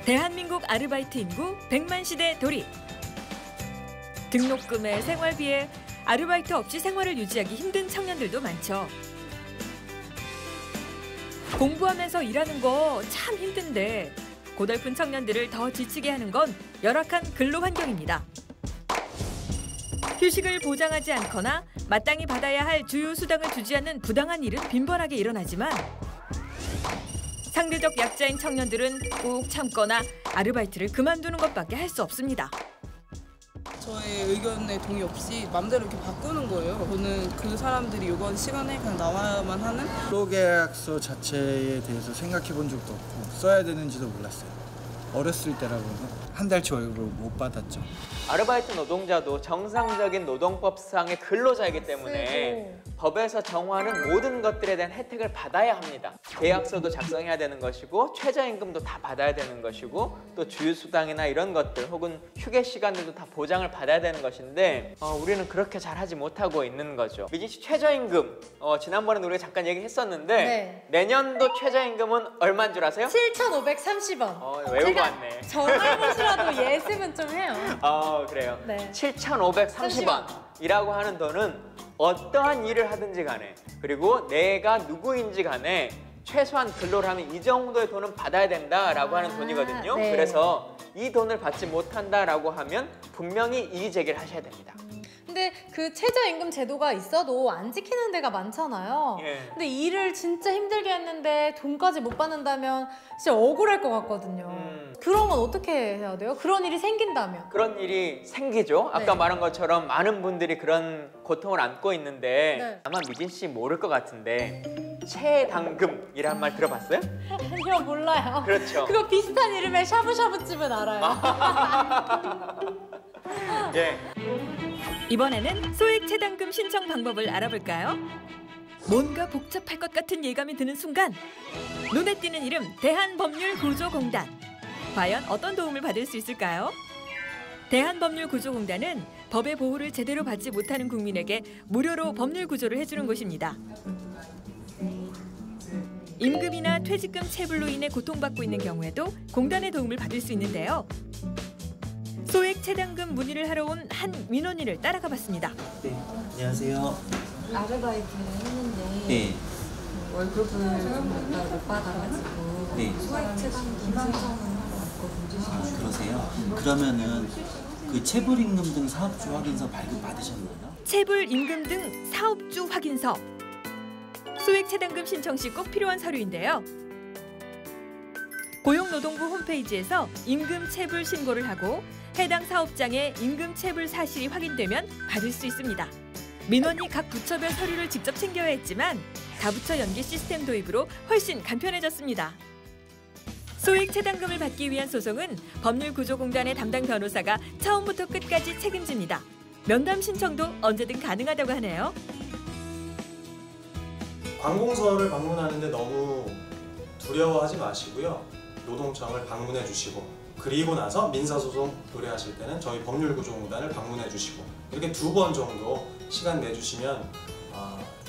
대한민국 아르바이트 인구 100만 시대 돌입. 등록금에 생활비에 아르바이트 없이 생활을 유지하기 힘든 청년들도 많죠. 공부하면서 일하는 거 참 힘든데 고달픈 청년들을 더 지치게 하는 건 열악한 근로 환경입니다. 휴식을 보장하지 않거나 마땅히 받아야 할 주요 수당을 주지 않는 부당한 일은 빈번하게 일어나지만 상대적 약자인 청년들은 꾹 참거나 아르바이트를 그만두는 것밖에 할 수 없습니다. 저의 의견에 동의 없이 맘대로 이렇게 바꾸는 거예요. 저는 그 사람들이 요구한 시간에 그냥 나와야만 하는? 근로계약서 자체에 대해서 생각해 본 적도 없고 써야 되는지도 몰랐어요. 어렸을 때라고 한 달치 월급을 못 받았죠. 아르바이트 노동자도 정상적인 노동법상의 근로자이기 때문에 법에서 정하는 모든 것들에 대한 혜택을 받아야 합니다. 계약서도 작성해야 되는 것이고 최저임금도 다 받아야 되는 것이고 또 주휴수당이나 이런 것들 혹은 휴게 시간들도 다 보장을 받아야 되는 것인데 우리는 그렇게 잘하지 못하고 있는 거죠. 미진 씨 최저임금 지난번에 우리가 잠깐 얘기했었는데 네. 내년도 최저임금은 얼마인 줄 아세요? 7,530원. 외우고 왔네. 정할못이라도 예습은 좀 해요. 그래요. 네. 7,530원이라고 하는 돈은 어떠한 일을 하든지 간에 그리고 내가 누구인지 간에 최소한 근로를 하면 이 정도의 돈은 받아야 된다라고 하는 돈이거든요. 네. 그래서 이 돈을 받지 못한다라고 하면 분명히 이의 제기를 하셔야 됩니다. 근데 그 최저임금 제도가 있어도 안 지키는 데가 많잖아요. 예. 근데 일을 진짜 힘들게 했는데 돈까지 못 받는다면 진짜 억울할 것 같거든요. 그러면 어떻게 해야 돼요? 그런 일이 생긴다면? 그런 일이 생기죠. 아까 네. 말한 것처럼 많은 분들이 그런 고통을 안고 있는데 네. 아마 미진 씨 모를 것 같은데 체당금이란 말 들어봤어요? 아니요, 몰라요. 그렇죠. 그거 비슷한 이름의 샤브샤브집은 알아요. 예. 이번에는 소액체당금 신청 방법을 알아볼까요? 뭔가 복잡할 것 같은 예감이 드는 순간 눈에 띄는 이름 대한법률구조공단. 과연 어떤 도움을 받을 수 있을까요? 대한법률구조공단은 법의 보호를 제대로 받지 못하는 국민에게 무료로 법률구조를 해주는 곳입니다. 임금이나 퇴직금 체불로 인해 고통받고 있는 경우에도 공단의 도움을 받을 수 있는데요. 소액체당금 문의를 하러 온 한 민원인을 따라가 봤습니다. 네, 안녕하세요. 아르바이트를 했는데 네. 월급을 좀 못 받아가지고 네. 소액체당금 신청을 하러 왔거든요. 그러세요? 그러면은 그 체불임금 등 사업주 확인서 발급 받으셨나요? 체불임금 등 사업주 확인서. 소액체당금 신청 시 꼭 필요한 서류인데요. 고용노동부 홈페이지에서 임금 체불 신고를 하고 해당 사업장의 임금 체불 사실이 확인되면 받을 수 있습니다. 민원이 각 부처별 서류를 직접 챙겨야 했지만 다부처 연계 시스템 도입으로 훨씬 간편해졌습니다. 소액체당금을 받기 위한 소송은 법률구조공단의 담당 변호사가 처음부터 끝까지 책임집니다. 면담 신청도 언제든 가능하다고 하네요. 관공서를 방문하는데 너무 두려워하지 마시고요. 노동청을 방문해 주시고 그리고 나서 민사소송 의뢰하실 때는 저희 법률구조공단을 방문해 주시고 이렇게 2번 정도 시간 내주시면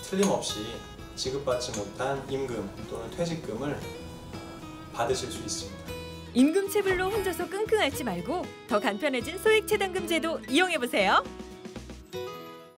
틀림없이 지급받지 못한 임금 또는 퇴직금을 받으실 수 있습니다. 임금 체불로 혼자서 끙끙 앓지 말고 더 간편해진 소액체당금 제도 이용해보세요.